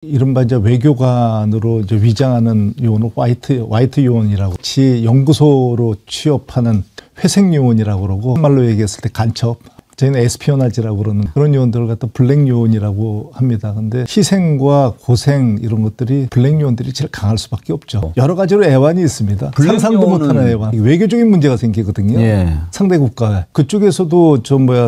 이른바 이제 외교관으로 이제 위장하는 요원은 화이트 요원이라고, 지 연구소로 취업하는 회색 요원이라고 그러고, 한말로 얘기했을 때 간첩. 저희는 에스피오나지라고 그러는 그런 요원들을 갖다 블랙 요원이라고 합니다. 근데 희생과 고생 이런 것들이 블랙 요원들이 제일 강할 수밖에 없죠. 여러 가지로 애환이 있습니다. 상상도 못하는 애환. 외교적인 문제가 생기거든요. 예. 상대 국가에. 그쪽에서도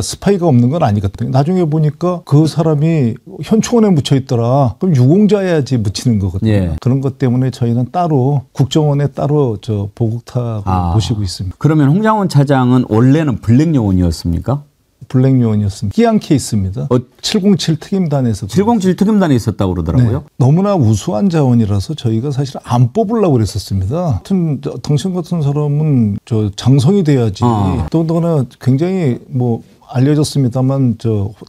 스파이가 없는 건 아니거든요. 나중에 보니까 그 사람이 현충원에 묻혀 있더라. 그럼 유공자여야지 묻히는 거거든요. 예. 그런 것 때문에 저희는 따로 국정원에 따로 보국탑을 모시고 있습니다. 그러면 홍장원 차장은 원래는 블랙 요원이었습니까? 블랙 요원이었습니다. 끼한 케이스입니다. 707 특임단에서. 707 특임단에 있었다고 그러더라고요. 네. 너무나 우수한 자원이라서 저희가 사실 안 뽑으려고 그랬었습니다. 하여튼 당신 같은 사람은 장성이 돼야지. 더군다나 굉장히 알려졌습니다만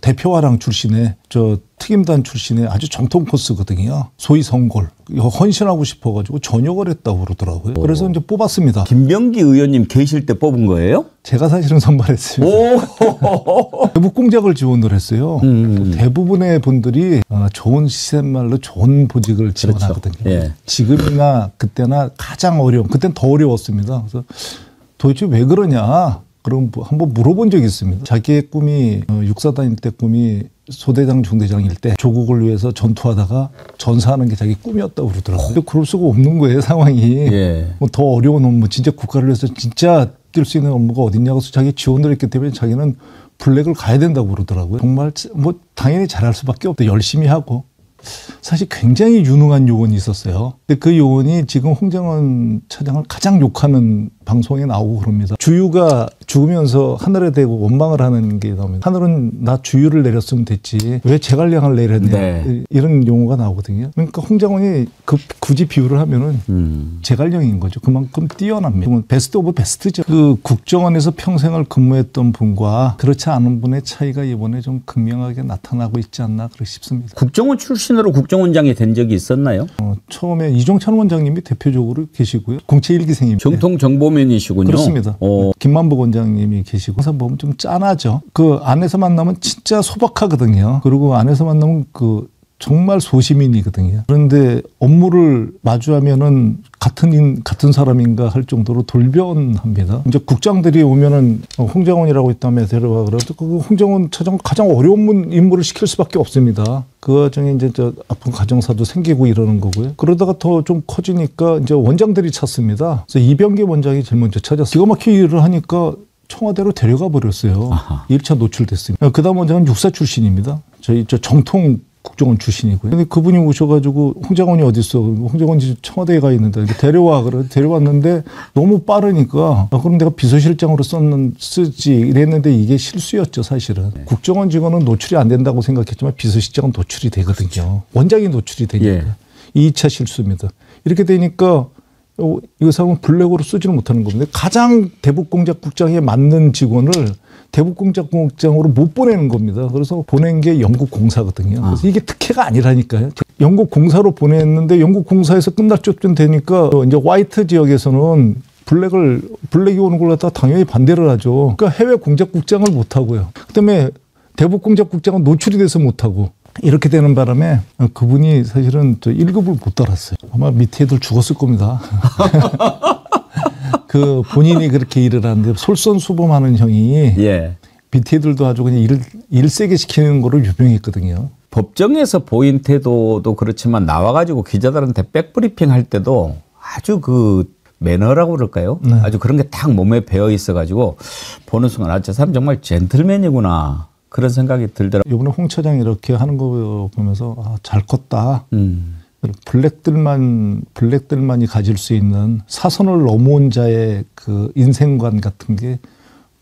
대표화랑 출신의 특임단 출신의 아주 정통 코스거든요. 소위 성골. 헌신하고 싶어가지고 전역을 했다고 그러더라고요. 그래서 이제 뽑았습니다. 김병기 의원님 계실 때 뽑은 거예요? 제가 사실은 선발했습니다. 대북 공작을 지원을 했어요. 대부분의 분들이 좋은 시샘말로 좋은 보직을 지원하거든요. 그렇죠. 예. 지금이나 그때나 가장 어려운, 그때는 더 어려웠습니다. 그래서 도대체 왜 그러냐. 그럼 한번 물어본 적이 있습니다. 자기의 꿈이 육사 다닐 때 꿈이 소대장 중대장일 때 조국을 위해서 전투하다가 전사하는 게 자기 꿈이었다고 그러더라고요. 근데 그럴 수가 없는 거예요, 상황이. 예. 더 어려운 업무, 진짜 국가를 위해서 진짜 뛸 수 있는 업무가 어딨냐고 해서 자기 지원을 했기 때문에 자기는 블랙을 가야 된다고 그러더라고요. 정말 당연히 잘할 수밖에 없다. 열심히 하고. 사실 굉장히 유능한 요원이 있었어요. 근데 그 요원이 지금 홍장원 차장을 가장 욕하는 방송에 나오고 그럽니다. 주유가 죽으면서 하늘에 대고 원망을 하는 게 나옵니다. 하늘은 나 주유를 내렸으면 됐지 왜 제갈량을 내렸냐. 네. 이런 용어가 나오거든요. 그러니까 홍장원이 굳이 비유를 하면은 제갈량인 거죠. 그만큼 뛰어납니다. 베스트 오브 베스트죠. 그 국정원에서 평생을 근무했던 분과 그렇지 않은 분의 차이가 이번에 좀 극명하게 나타나고 있지 않나 그렇게 싶습니다. 국정원 출신으로 국정원장이 된 적이 있었나요? 처음에 이종찬 원장님이 대표적으로 계시고요. 공채 1기생입니다. 정통 정보면이시군요. 그렇습니다. 김만복 원장님이 계시고 항상 보면 좀 짠하죠. 그 안에서 만나면 진짜 소박하거든요. 그리고 안에서 만나면 정말 소시민이거든요. 그런데 업무를 마주하면은 같은 사람인가 할 정도로 돌변합니다. 이제 국장들이 오면은 홍장원이라고 있다며 데려와 그래도 그 홍장원 차장 가장 어려운 임무를 시킬 수밖에 없습니다. 그 와중에 이제 아픈 가정사도 생기고 이러는 거고요. 그러다가 더 좀 커지니까 이제 원장들이 찾습니다. 그래서 이병기 원장이 제일 먼저 찾았어요. 기가 막히게 일을 하니까 청와대로 데려가 버렸어요. 1차 노출됐습니다. 그다음 원장은 육사 출신입니다. 저희 정통 국정원 출신이고요. 근데 그분이 오셔가지고 홍장원이 어디 있어? 홍장원이 청와대에 가 있는데 데려와 그래 데려왔는데 너무 빠르니까 그럼 내가 비서실장으로 쓰지 이랬는데 이게 실수였죠 사실은. 네. 국정원 직원은 노출이 안 된다고 생각했지만 비서실장은 노출이 되거든요. 그렇죠. 원장이 노출이 되니까. 예. 2차 실수입니다. 이렇게 되니까 이 사람은 블랙으로 쓰지는 못하는 겁니다. 가장 대북공작국장에 맞는 직원을 대북공작국장으로 못 보내는 겁니다. 그래서 보낸 게 영국공사거든요. 그래서 이게 특혜가 아니라니까요. 영국공사로 보냈는데 영국공사에서 끝날 쯤 되니까 이제 화이트 지역에서는 블랙이 오는 걸 갖다가 당연히 반대를 하죠. 그러니까 해외 공작국장을 못 하고요. 그다음에 대북공작국장은 노출이 돼서 못 하고. 이렇게 되는 바람에 그분이 사실은 1급을 못 달았어요. 아마 밑에 애들 죽었을 겁니다. 본인이 그렇게 일을 하는데 솔선수범하는 형이 예. 밑에 애들도 아주 그냥 일 세게 시키는 거로 유명했거든요. 법정에서 보인 태도도 그렇지만 나와가지고 기자들한테 백브리핑 할 때도 아주 매너라고 그럴까요? 네. 아주 그런 게 딱 몸에 배어 있어가지고 보는 순간 저 사람 정말 젠틀맨이구나. 그런 생각이 들더라고요. 이번에 홍 차장이 이렇게 하는 거 보면서 잘 컸다. 블랙들만이 가질 수 있는 사선을 넘어온 자의 인생관 같은 게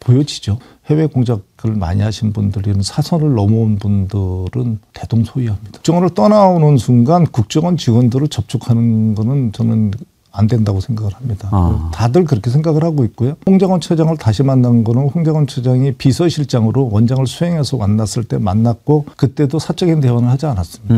보여지죠. 해외 공작을 많이 하신 분들은 사선을 넘어온 분들은 대동소이합니다. 국정원을 떠나오는 순간 국정원 직원들을 접촉하는 거는 저는 안 된다고 생각을 합니다. 다들 그렇게 생각을 하고 있고요. 홍장원 차장을 다시 만난 거는 홍장원 차장이 비서실장으로 원장을 수행해서 만났을 때 만났고 그때도 사적인 대화는 하지 않았습니다.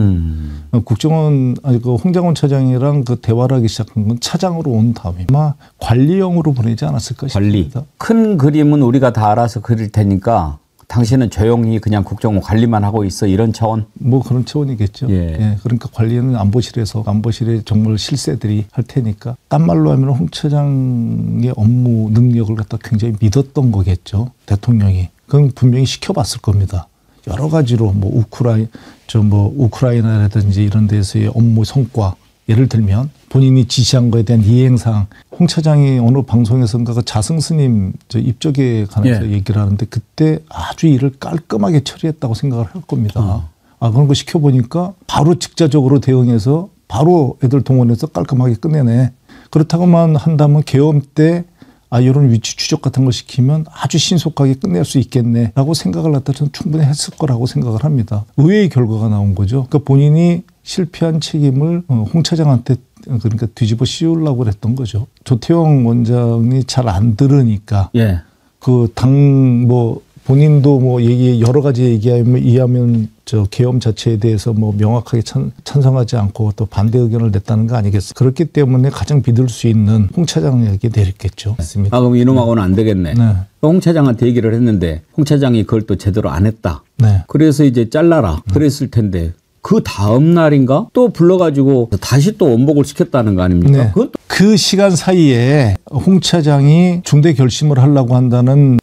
홍장원 차장이랑 대화를 하기 시작한 건 차장으로 온 다음에 아마 관리형으로 보내지 않았을까 싶습니다. 큰 그림은 우리가 다 알아서 그릴 테니까 당신은 조용히 그냥 국정원 관리만 하고 있어 이런 차원? 뭐 그런 차원이겠죠. 예, 그러니까 관리는 안보실에서 안보실에 정말 실세들이 할 테니까 딴 말로 하면 홍 차장의 업무 능력을 갖다 굉장히 믿었던 거겠죠. 대통령이. 그건 분명히 시켜봤을 겁니다. 여러 가지로 뭐 우크라이나라든지 이런 데서의 업무 성과 예를 들면 본인이 지시한 거에 대한 이행사항 홍 차장이 어느 방송에서인가 자승 스님 입적에 관해서 얘기를 하는데 그때 아주 일을 깔끔하게 처리했다고 생각을 할 겁니다. 그런 거 시켜보니까 바로 직자적으로 대응해서 바로 애들 동원해서 깔끔하게 끝내네. 그렇다고만 한다면 계엄 때 이런 위치 추적 같은 걸 시키면 아주 신속하게 끝낼 수 있겠네라고 생각을 갖다 저는 충분히 했을 거라고 생각을 합니다. 의외의 결과가 나온 거죠. 그러니까 본인이 실패한 책임을 홍 차장한테 그러니까 뒤집어 씌우려고 했던 거죠. 조태용 원장이 잘 안 들으니까 본인도 뭐 여러 가지 얘기하면 계엄 자체에 대해서 뭐 명확하게 찬성하지 않고 또 반대 의견을 냈다는 거 아니겠어요? 그렇기 때문에 가장 믿을 수 있는 홍 차장에게 내렸겠죠. 맞습니다. 그럼 이놈하고는 안 되겠네. 홍 차장한테 얘기를 했는데 홍 차장이 그걸 또 제대로 안 했다. 그래서 이제 잘라라. 그랬을 텐데 그 다음 날인가 또 불러가지고 다시 또 원복을 시켰다는 거 아닙니까? 그 시간 사이에 홍 차장이 중대 결심을 하려고 한다는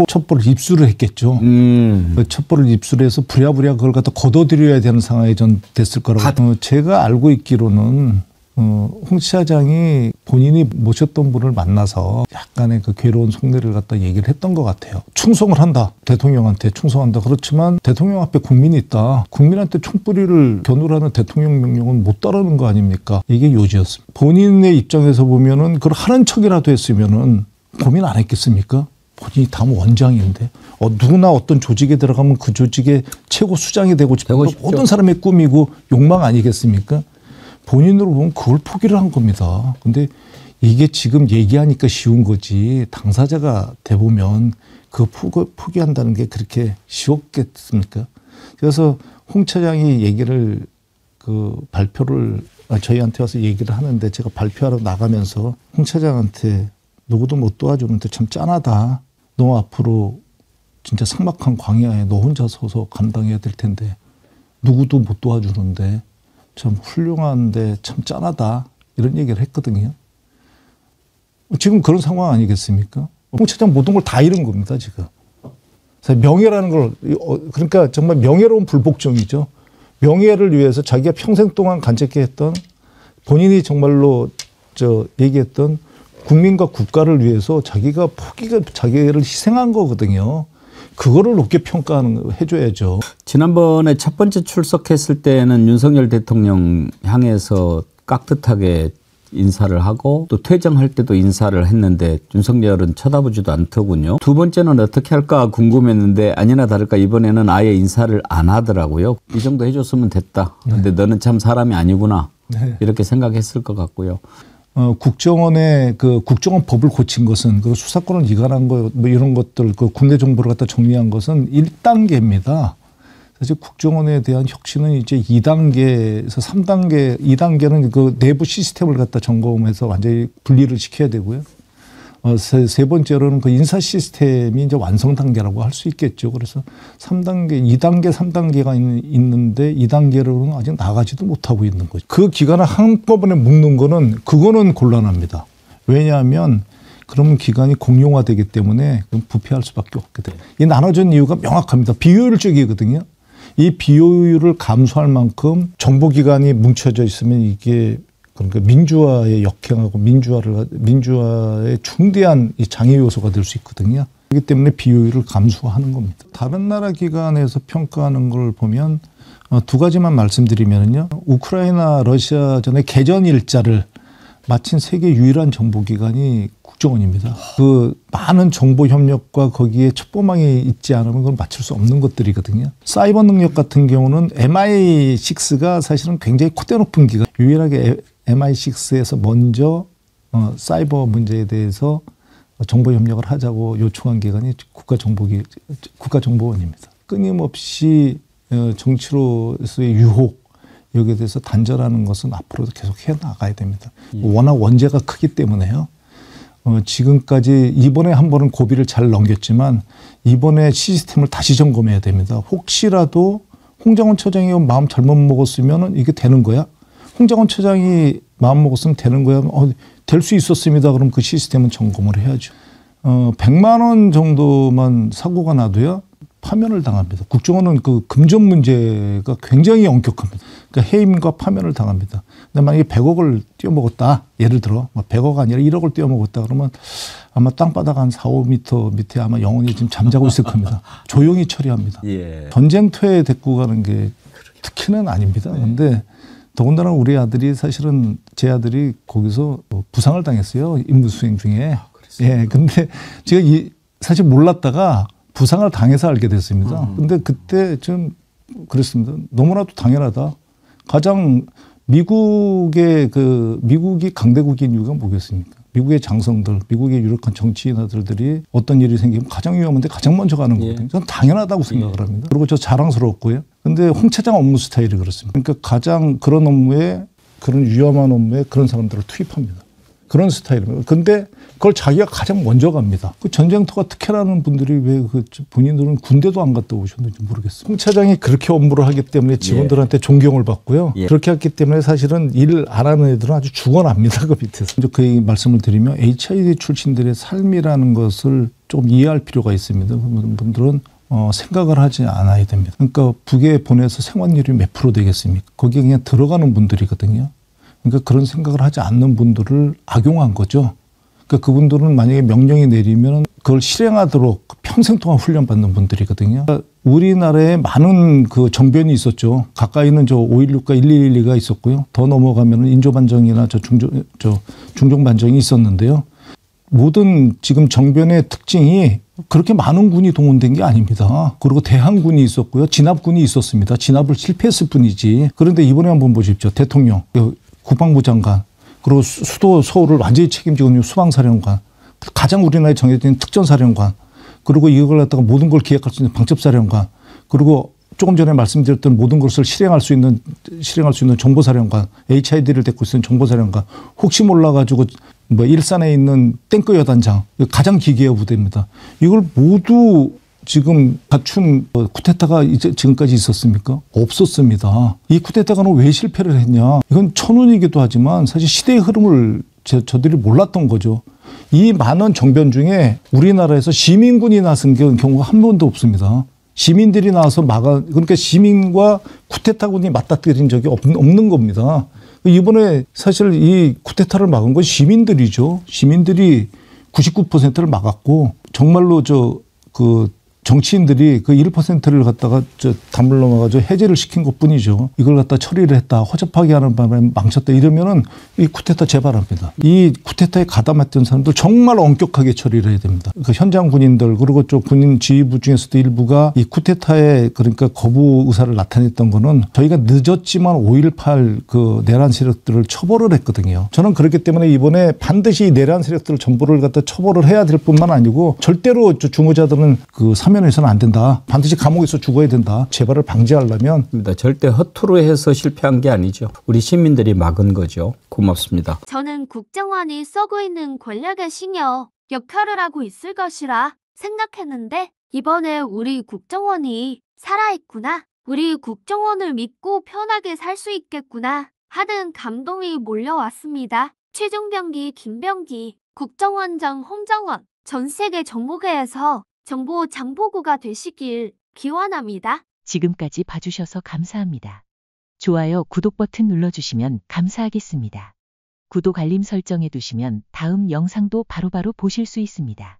첩보를 입수를 했겠죠. 그 첩보를 입수해서 부랴부랴 그걸 갖다 걷어들여야 되는 상황이 전 됐을 거라고. 제가 알고 있기로는 홍 차장이 본인이 모셨던 분을 만나서 약간의 그 괴로운 속내를 갖다 얘기를 했던 것 같아요. 충성을 한다. 대통령한테 충성한다. 그렇지만 대통령 앞에 국민이 있다. 국민한테 총뿌리를 겨누라는 대통령 명령은 못 따르는 거 아닙니까? 이게 요지였습니다. 본인의 입장에서 보면은 그걸 하는 척이라도 했으면은 고민 안 했겠습니까? 본인이 다음 원장인데 누구나 어떤 조직에 들어가면 그 조직의 최고 수장이 되고 싶은 모든 사람의 꿈이고 욕망 아니겠습니까? 본인으로 보면 그걸 포기를 한 겁니다. 근데 이게 지금 얘기하니까 쉬운 거지 당사자가 돼보면 그 포기한다는 게 그렇게 쉬웠겠습니까? 그래서 홍 차장이 얘기를 발표를 저희한테 와서 얘기를 하는데 제가 발표하러 나가면서 홍 차장한테 누구도 못 도와주는데 참 짠하다. 너 앞으로 진짜 삭막한 광야에 너 혼자 서서 감당해야 될 텐데 누구도 못 도와주는데 참 훌륭한데 참 짠하다. 이런 얘기를 했거든요. 지금 그런 상황 아니겠습니까? 홍 차장 모든 걸 다 잃은 겁니다, 지금. 명예라는 걸, 그러니까 정말 명예로운 불복종이죠. 명예를 위해서 자기가 평생 동안 간직해 했던 본인이 정말로 얘기했던 국민과 국가를 위해서 자기가 자기를 희생한 거거든요. 그거를 높게 해줘야죠. 지난번에 첫 번째 출석했을 때는 윤석열 대통령 향해서 깍듯하게 인사를 하고 또 퇴정할 때도 인사를 했는데 윤석열은 쳐다보지도 않더군요. 두 번째는 어떻게 할까 궁금했는데 아니나 다를까 이번에는 아예 인사를 안 하더라고요. 이 정도 해줬으면 됐다. 근데 너는 참 사람이 아니구나. 이렇게 생각했을 것 같고요. 국정원의 국정원 법을 고친 것은 그 수사권을 이관한 거 뭐 이런 것들 국내 정보를 갖다 정리한 것은 1단계입니다. 사실 국정원에 대한 혁신은 이제 2단계에서 3단계, 2단계는 그 내부 시스템을 갖다 점검해서 완전히 분리를 시켜야 되고요. 세 번째로는 그 인사 시스템이 이제 완성 단계라고 할 수 있겠죠. 그래서 3단계, 2단계, 3단계가 있는데 2단계로는 아직 나가지도 못하고 있는 거죠. 그 기간을 한꺼번에 묶는 거는 그거는 곤란합니다. 왜냐하면 그러면 기간이 공용화되기 때문에 부패할 수밖에 없게 돼요. 이 나눠진 이유가 명확합니다. 비효율적이거든요. 이 비효율을 감수할 만큼 정보기관이 뭉쳐져 있으면 이게 그러니까 민주화에 역행하고 민주화의 중대한 이 장애 요소가 될 수 있거든요. 그렇기 때문에 비효율을 감수하는 겁니다. 다른 나라 기관에서 평가하는 걸 보면 두 가지만 말씀드리면요. 우크라이나 러시아전의 개전 일자를 마친 세계 유일한 정보기관이 국정원입니다. 그 많은 정보 협력과 거기에 첩보망이 있지 않으면 그걸 맞출 수 없는 것들이거든요. 사이버 능력 같은 경우는 MI6가 사실은 굉장히 콧대 높은 기관. 유일하게 MI6에서 먼저 사이버 문제에 대해서 정보 협력을 하자고 요청한 기관이 국가정보원입니다. 끊임없이 정치로서의 유혹 여기에 대해서 단절하는 것은 앞으로도 계속 해나가야 됩니다. 워낙 원죄가 크기 때문에요. 지금까지 이번에 한 번은 고비를 잘 넘겼지만 이번에 시스템을 다시 점검해야 됩니다. 혹시라도 홍장원 처장이 마음 잘못 먹었으면 이게 되는 거야? 홍장원 처장이 마음 먹었으면 되는 거야? 될 수 있었습니다. 그럼 그 시스템은 점검을 해야죠. 100만 원 정도만 사고가 나도요, 파면을 당합니다. 국정원은 그 금전 문제가 굉장히 엄격합니다. 그러니까 해임과 파면을 당합니다. 근데 만약에 100억을 띄어먹었다. 예를 들어 100억 아니라 1억을 띄어먹었다. 그러면 아마 땅바닥 한 4, 5m 밑에 아마 영원히 지금 잠자고 있을 겁니다. 조용히 처리합니다. 예. 전쟁터에 데리고 가는 게 특히는 아닙니다. 그런데 더군다나 우리 아들이 사실은 제 아들이 거기서 부상을 당했어요. 임무 수행 중에. 예. 근데 제가 사실 몰랐다가 부상을 당해서 알게 됐습니다. 근데 그때 좀 그랬습니다. 너무나도 당연하다. 가장 미국이 강대국인 이유가 뭐겠습니까? 미국의 장성들, 미국의 유력한 정치인들이 어떤 일이 생기면 가장 위험한데 가장 먼저 가는 거거든요. 저는 당연하다고 생각을 합니다. 그리고 저 자랑스럽고요. 근데 홍 차장 업무 스타일이 그렇습니다. 그러니까 가장 그런 업무에, 그런 위험한 업무에 그런 사람들을 투입합니다. 그런 스타일입니다. 근데 그걸 자기가 가장 먼저 갑니다. 그 전쟁터가 특혜라는 분들이 왜 본인들은 군대도 안 갔다 오셨는지 모르겠어요. 홍 차장이 그렇게 업무를 하기 때문에 직원들한테 존경을 받고요. 그렇게 했기 때문에 사실은 일 안 하는 애들은 아주 죽어납니다. 그 밑에서. 그 말씀을 드리면 HID 출신들의 삶이라는 것을 좀 이해할 필요가 있습니다. 그런 분들은 생각을 하지 않아야 됩니다. 그러니까 북에 보내서 생활률이 몇 프로 되겠습니까? 거기에 그냥 들어가는 분들이거든요. 그러니까 그런 생각을 하지 않는 분들을 악용한 거죠. 그러니까 그분들은 만약에 명령이 내리면 그걸 실행하도록 평생 동안 훈련받는 분들이거든요. 그러니까 우리나라에 많은 그 정변이 있었죠. 가까이는 5.16과 1112가 있었고요. 더 넘어가면 인조반정이나 중종반정이 있었는데요. 모든 지금 정변의 특징이 그렇게 많은 군이 동원된 게 아닙니다. 그리고 대항군이 있었고요. 진압군이 있었습니다. 진압을 실패했을 뿐이지. 그런데 이번에 한번 보십시오. 대통령, 국방부 장관, 그리고 수도 서울을 완전히 책임지고 있는 수방사령관, 가장 우리나라에 정해진 특전사령관, 그리고 이걸 갖다가 모든 걸 기획할 수 있는 방첩사령관, 그리고 조금 전에 말씀드렸던 모든 것을 실행할 수 있는 정보사령관, HID를 데리고 있는 정보사령관, 혹시 몰라가지고 일산에 있는 탱크 여단장, 가장 기계화 부대입니다. 이걸 모두 지금 갖춘 쿠데타가 지금까지 있었습니까? 없었습니다. 이 쿠데타가 왜 실패를 했냐? 이건 천운이기도 하지만 사실 시대의 흐름을 저들이 몰랐던 거죠. 이 많은 정변 중에 우리나라에서 시민군이 나선 경우가 한 번도 없습니다. 시민들이 나와서 그러니까 시민과 쿠데타군이 맞닥뜨린 적이 없는 겁니다. 이번에 사실 이 쿠데타를 막은 건 시민들이죠. 시민들이 99%를 막았고, 정말로 정치인들이 그 1%를 갖다가 담을 넘어가지고 해제를 시킨 것 뿐이죠. 이걸 갖다 처리를 했다, 허접하게 하는 바람에 망쳤다 이러면은 이 쿠데타 재발합니다. 이 쿠데타에 가담했던 사람들 정말 엄격하게 처리를 해야 됩니다. 그 현장 군인들, 그리고 군인 지휘부 중에서도 일부가 이 쿠데타에 그러니까 거부 의사를 나타냈던 거는 저희가 늦었지만 5.18 그 내란 세력들을 처벌을 했거든요. 저는 그렇기 때문에 이번에 반드시 이 내란 세력들을 전부를 갖다 처벌을 해야 될 뿐만 아니고 절대로 주무자들은 그 사면해서는 안 된다. 반드시 감옥에서 죽어야 된다. 재발을 방지하려면. 절대 허투루 해서 실패한 게 아니죠. 우리 시민들이 막은 거죠. 고맙습니다. 저는 국정원이 쏘고 있는 권력의 싱여 역할을 하고 있을 것이라 생각했는데 이번에 우리 국정원이 살아있구나. 우리 국정원을 믿고 편하게 살 수 있겠구나 하는 감동이 몰려왔습니다. 최종병기 김병기 국정원장 홍정원 전 세계 정보계에서 정보 장보고가 되시길 기원합니다. 지금까지 봐주셔서 감사합니다. 좋아요, 구독 버튼 눌러주시면 감사하겠습니다. 구독 알림 설정해 두시면 다음 영상도 바로바로 보실 수 있습니다.